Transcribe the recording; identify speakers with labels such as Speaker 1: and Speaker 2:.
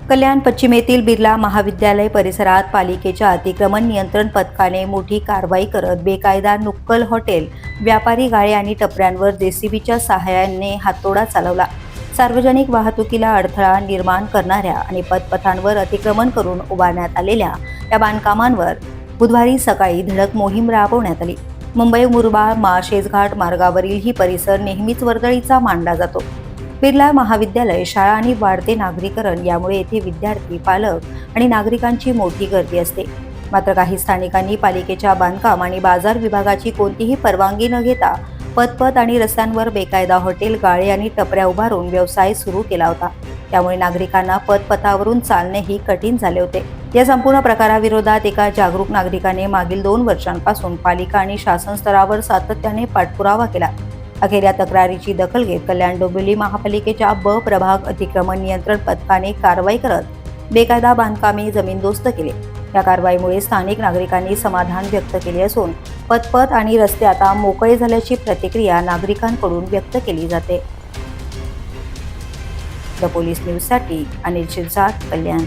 Speaker 1: कल्याण पश्चिमेतील बिर्ला महाविद्यालय परिसरात पालिकेच्या अतिक्रमण नियंत्रण पथकाने मोठी कारवाई करत बेकायदा नुक्कल हॉटेल, व्यापारी गाळे आणि टपऱ्यांवर जेसीबीच्या सहाय्याने हातोडा चालवला। सार्वजनिक वाहतुकीला अडथळा निर्माण करणाऱ्या आणि पथपथांवर अतिक्रमण करून उभारण्यात आलेल्या या बांधकामांवर बुधवारी सकाळी धडक मोहीम राबवण्यात आली। मुंबई मुरबाड माळशेजघाट मार्गावरील ही परिसर नेहमीच वर्दळीचा मानला जातो। बिर्ला महाविद्यालय, शाळा आणि वाढते नागरीकरण यामुळे येथे विद्यार्थी, पालक आणि नागरिकांची मोठी गर्दी असते। मात्र काही स्थानिकांनी पालिकेच्या बांधकाम आणि बाजार विभागाची कोणतीही परवानगी न घेता पथपथ आणि रस्त्यांवर बेकायदा हॉटेल, गाळे आणि टपऱ्या उभारून व्यवसाय सुरू केला होता। त्यामुळे नागरिकांना पथपथावरून चालणेही कठीण झाले होते। या संपूर्ण प्रकाराविरोधात एका जागरूक नागरिकाने मागील 2 वर्षांपासून पालिका आणि शासन स्तरावर सातत्याने पाठपुरावा केला। अखेर या तक्रारीची दखल घेत कल्याण डोंबिवली महापालिकेच्या ब प्रभाग अतिक्रमण नियंत्रण पथकाने कारवाई करत बेकायदा बांधकामे जमीनदोस्त केले। या कारवाईमुळे स्थानिक नागरिकांनी समाधान व्यक्त केले असून पथपथ आणि रस्ते आता मोकळे झाल्याची प्रतिक्रिया नागरिकांकडून व्यक्त केली जाते। द पोलीस न्यूजसाठी अनिल शिरसाट, कल्याण।